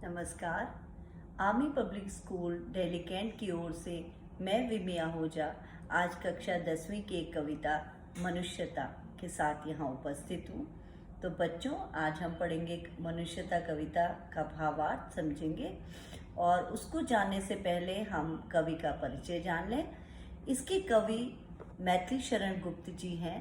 नमस्कार। Army public school Delhi cantt की ओर से मैं विमिया होजा आज कक्षा 10वीं की एक कविता मनुष्यता के साथ यहाँ उपस्थित हूँ। तो बच्चों, आज हम पढ़ेंगे मनुष्यता कविता का भावार्थ समझेंगे और उसको जानने से पहले हम कवि का परिचय जान लें। इसके कवि मैथिली शरण गुप्त जी हैं।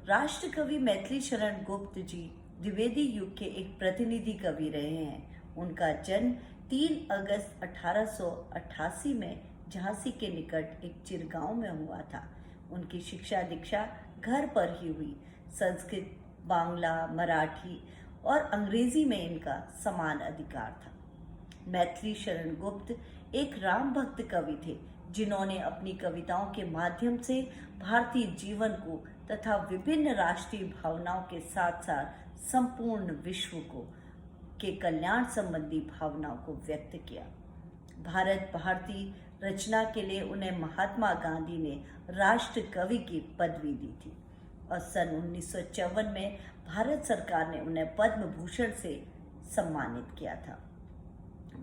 राष्ट्र कवि मैथिली शरण गुप्त जी द्विवेदी युग के एक प्रतिनिधि कवि रहे हैं। उनका जन्म 3 अगस्त 1888 में झांसी के निकट एक चिरगांव में हुआ था। उनकी शिक्षा दीक्षा घर पर ही हुई। संस्कृत, बांग्ला, मराठी और अंग्रेजी में इनका समान अधिकार था। मैथिली शरण गुप्त एक राम भक्त कवि थे, जिन्होंने अपनी कविताओं के माध्यम से भारतीय जीवन को तथा विभिन्न राष्ट्रीय भावनाओं के साथ साथ संपूर्ण विश्व को के कल्याण संबंधी भावनाओं को व्यक्त किया। भारतीय रचना के लिए उन्हें महात्मा गांधी ने राष्ट्र कवि की पदवी दी थी और सन 1954 में भारत सरकार ने उन्हें पद्म भूषण से सम्मानित किया था।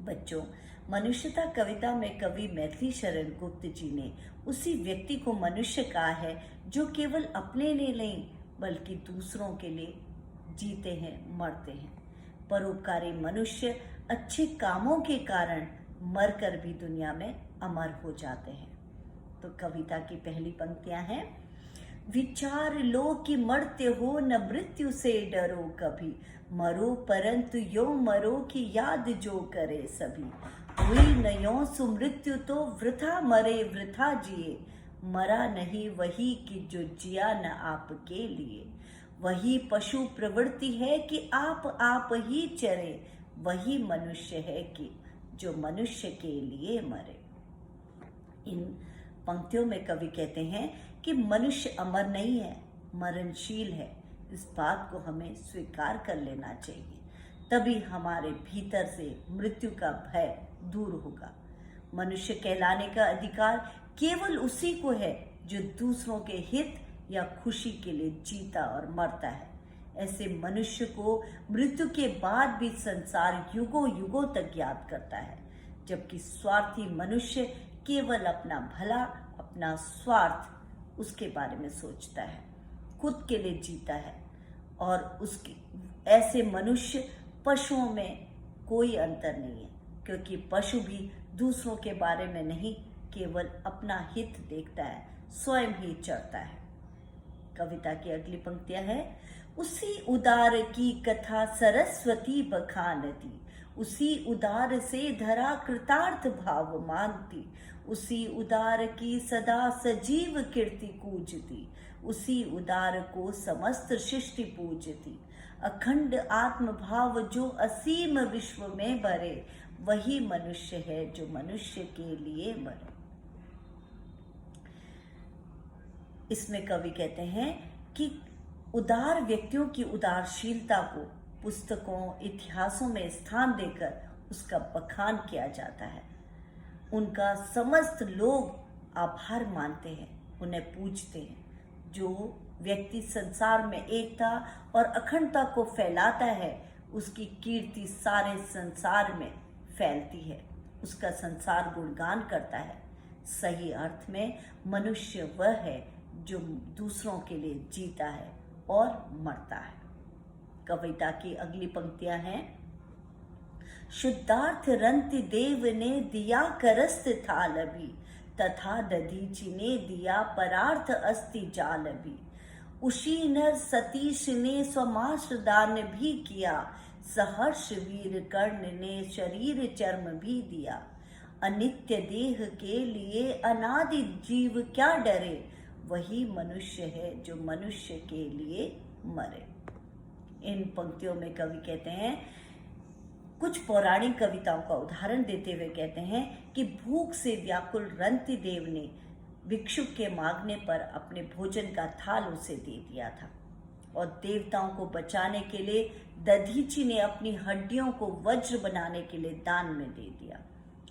बच्चों, मनुष्यता कविता में कवि मैथिली शरण गुप्त जी ने उसी व्यक्ति को मनुष्य कहा है जो केवल अपने लिए नहीं बल्कि दूसरों के लिए जीते हैं, मरते हैं। परोपकारी मनुष्य अच्छे कामों के कारण मरकर भी दुनिया में अमर हो जाते हैं। तो कविता की पहली पंक्तियां हैं। विचार लो कि मरते हो, न मृत्यु से डरो कभी, मरो परंतु यो मरो कि याद जो करे सभी। हुई न यो सुमृत्यु तो वृथा मरे वृथा जिए, मरा नहीं वही कि जो जिया न आपके लिए। वही पशु प्रवृत्ति है कि आप ही चरे, वही मनुष्य है कि जो मनुष्य के लिए मरे। इन पंक्तियों में कवि कहते हैं कि मनुष्य अमर नहीं है, मरणशील है। इस बात को हमें स्वीकार कर लेना चाहिए, तभी हमारे भीतर से मृत्यु का भय दूर होगा। मनुष्य कहलाने का अधिकार केवल उसी को है जो दूसरों के हित या खुशी के लिए जीता और मरता है। ऐसे मनुष्य को मृत्यु के बाद भी संसार युगों युगों तक याद करता है, जबकि स्वार्थी मनुष्य केवल अपना भला, अपना स्वार्थ उसके बारे में सोचता है, खुद के लिए जीता है। और उसके ऐसे मनुष्य पशुओं में कोई अंतर नहीं है, क्योंकि पशु भी दूसरों के बारे में नहीं केवल अपना हित देखता है, स्वयं ही चरता है। कविता की अगली पंक्तियां हैं। उसी उदार की कथा सरस्वती बखानती, उसी उदार से धरा कृतार्थ भाव मानती। उसी उदार की सदा सजीव कीर्ति कूजती, उसी उदार को समस्त सृष्टि पूजती। अखंड आत्म भाव जो असीम विश्व में भरे, वही मनुष्य है जो मनुष्य के लिए मरे। इसमें कवि कहते हैं कि उदार व्यक्तियों की उदारशीलता को पुस्तकों, इतिहासों में स्थान देकर उसका बखान किया जाता है। उनका समस्त लोग आभार मानते हैं, उन्हें पूजते हैं। जो व्यक्ति संसार में एकता और अखंडता को फैलाता है, उसकी कीर्ति सारे संसार में फैलती है, उसका संसार गुणगान करता है। सही अर्थ में मनुष्य वह है जो दूसरों के लिए जीता है और मरता है। कविता की अगली पंक्तियां हैं। शुद्धार्थ रंति देव ने दिया करस्त थाल भी, तथा दधीचि ने दिया परार्थ अस्ति जाल भी। उसी नर सतीश ने स्वमाश दान भी किया, सहर्ष वीर कर्ण ने शरीर चर्म भी दिया। अनित्य देह के लिए अनादि जीव क्या डरे, वही मनुष्य है जो मनुष्य के लिए मरे। इन पंक्तियों में कवि कहते हैं, कुछ पौराणिक कविताओं का उदाहरण देते हुए कहते हैं कि भूख से व्याकुल रंति देव ने भिक्षुक के मांगने पर अपने भोजन का थाल उसे दे दिया था, और देवताओं को बचाने के लिए दधीचि ने अपनी हड्डियों को वज्र बनाने के लिए दान में दे दिया,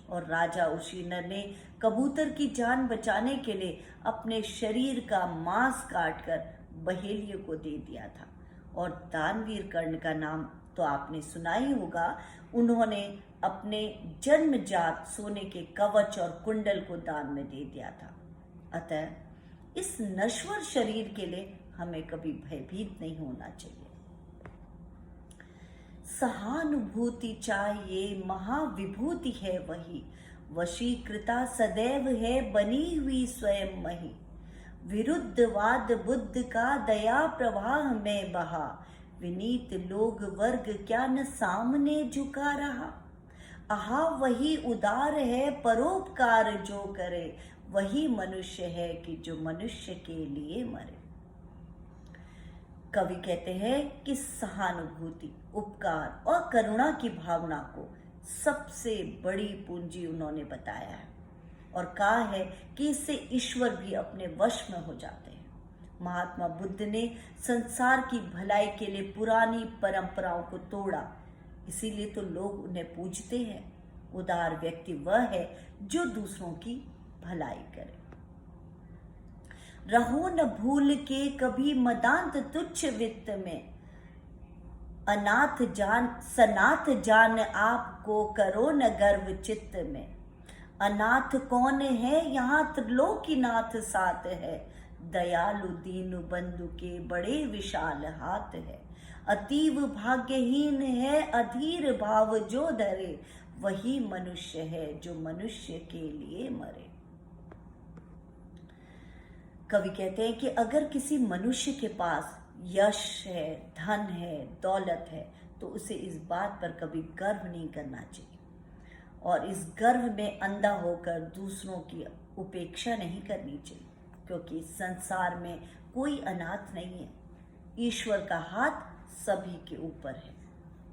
और राजा उशीनर ने कबूतर की जान बचाने के लिए अपने शरीर का मांस काटकर बहेलियों को दे दिया था, और दानवीर कर्ण का नाम तो आपने सुना ही होगा, उन्होंने अपने जन्मजात सोने के कवच और कुंडल को दान में दे दिया था। अतः इस नश्वर शरीर के लिए हमें कभी भयभीत नहीं होना चाहिए। सहानुभूति चाहिए, महाविभूति है वही, वशीकृता सदैव है बनी हुई स्वयं मही। विरुद्धवाद बुद्ध का दया प्रवाह में बहा, विनीत लोग वर्ग क्या न सामने झुका रहा। आहा वही उदार है परोपकार जो करे, वही मनुष्य है कि जो मनुष्य के लिए मरे। कवि कहते हैं कि सहानुभूति, उपकार और करुणा की भावना को सबसे बड़ी पूंजी उन्होंने बताया है और कहा है कि इससे ईश्वर भी अपने वश में हो जाते हैं। महात्मा बुद्ध ने संसार की भलाई के लिए पुरानी परंपराओं को तोड़ा, इसीलिए तो लोग उन्हें पूजते हैं। उदार व्यक्ति वह है जो दूसरों की भलाई करे। रहो न भूल के कभी मदांत तुच्छ वित्त में, अनाथ जान सनाथ जान आपको करो न गर्व चित्त में। अनाथ कौन है यहाँ त्रिलोकीनाथ साथ है, दयालु दीन बंधु के बड़े विशाल हाथ है। अतीव भाग्यहीन है अधीर भाव जो धरे, वही मनुष्य है जो मनुष्य के लिए मरे। कवि कहते हैं कि अगर किसी मनुष्य के पास यश है, धन है, दौलत है, तो उसे इस बात पर कभी गर्व नहीं करना चाहिए और इस गर्व में अंधा होकर दूसरों की उपेक्षा नहीं करनी चाहिए, क्योंकि संसार में कोई अनाथ नहीं है। ईश्वर का हाथ सभी के ऊपर है।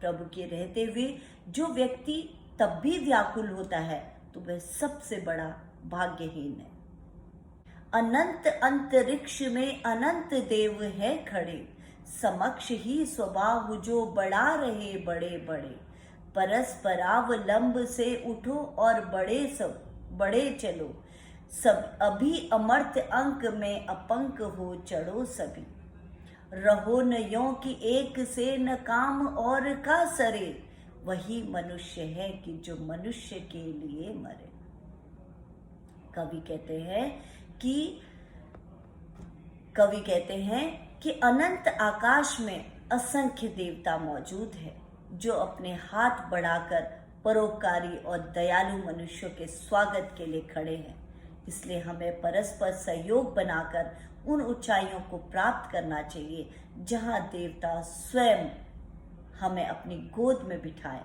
प्रभु के रहते हुए जो व्यक्ति तब भी व्याकुल होता है तो वह सबसे बड़ा भाग्यहीन है। अनंत अंतरिक्ष में अनंत देव है खड़े, समक्ष ही स्वभाव जो बढ़ा रहे बड़े बड़े। परस्परावलंब से उठो और बड़े चलो, सब अभी अमर्त्य अंक में अपंक हो चढ़ो सभी। रहो न यों कि एक से न काम और का सरे, वही मनुष्य है कि जो मनुष्य के लिए मरे। कवि कहते हैं कि अनंत आकाश में असंख्य देवता मौजूद है जो अपने हाथ बढ़ाकर परोपकारी और दयालु मनुष्यों के स्वागत के लिए खड़े हैं। इसलिए हमें परस्पर सहयोग बनाकर उन ऊंचाइयों को प्राप्त करना चाहिए जहां देवता स्वयं हमें अपनी गोद में बिठाएं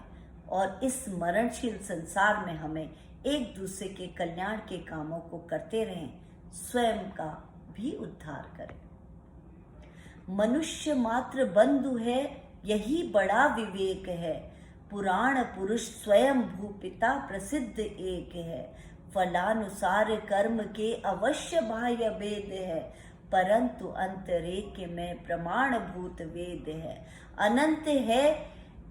और इस मरणशील संसार में हमें एक दूसरे के कल्याण के कामों को करते रहें, स्वयं का भी उद्धार करें। मनुष्य मात्र बंधु है, यही बड़ा विवेक है। पुराण पुरुष स्वयं भूपिता प्रसिद्ध एक है। फलानुसार कर्म के अवश्य बाह्य भेद है, परंतु अंतरेक में प्रमाण भूत वेद है। अनंत है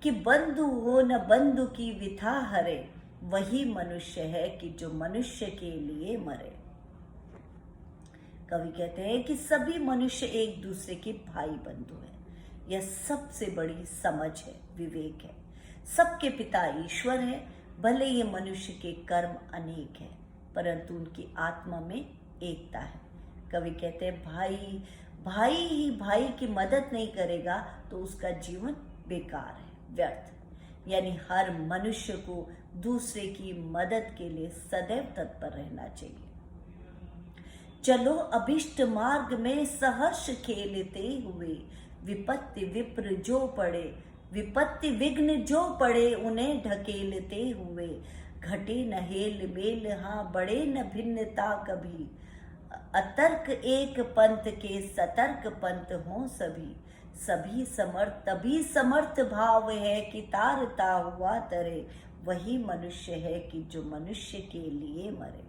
कि बंधु हो न बंधु की विथा हरे, वही मनुष्य है कि जो मनुष्य के लिए मरे। कवि कहते हैं कि सभी मनुष्य एक दूसरे के भाई बंधु हैं। यह सबसे बड़ी समझ है, विवेक है। सबके पिता ईश्वर है। भले ये मनुष्य के कर्म अनेक हैं, परंतु उनकी आत्मा में एकता है। कवि कहते हैं भाई ही भाई की मदद नहीं करेगा तो उसका जीवन बेकार है, व्यर्थ। यानी हर मनुष्य को दूसरे की मदद के लिए सदैव तत्पर रहना चाहिए। चलो अभिष्ट मार्ग में सहर्ष खेलते हुए, विपत्ति विप्र जो पड़े, विपत्ति विघ्न जो पड़े उन्हें ढकेलते हुए। घटे न हेल मेल हाँ बढ़े न भिन्नता कभी, अतर्क एक पंथ के सतर्क पंथ हों सभी। सभी समर्थ तभी समर्थ भाव है कि तारता हुआ तरे, वही मनुष्य है कि जो मनुष्य के लिए मरे।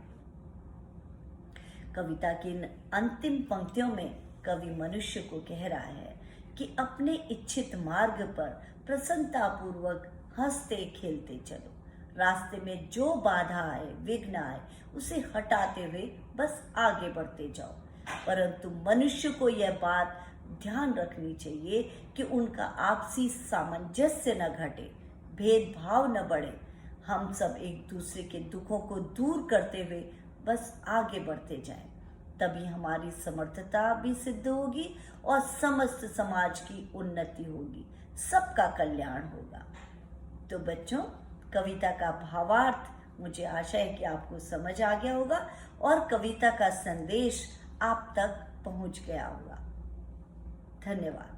कविता की अंतिम पंक्तियों में कवि मनुष्य को कह रहा है कि अपने इच्छित मार्ग पर प्रसन्नता पूर्वक हंसते खेलते चलो। रास्ते में जो बाधा आए, विघ्न आए, उसे हटाते हुए बस आगे बढ़ते जाओ। परंतु मनुष्य को यह बात ध्यान रखनी चाहिए कि उनका आपसी सामंजस्य न घटे, भेदभाव न बढ़े। हम सब एक दूसरे के दुखों को दूर करते हुए बस आगे बढ़ते जाएं। तभी हमारी समर्थता भी सिद्ध होगी और समस्त समाज की उन्नति होगी, सबका कल्याण होगा। तो बच्चों, कविता का भावार्थ मुझे आशा है कि आपको समझ आ गया होगा और कविता का संदेश आप तक पहुंच गया होगा। धन्यवाद।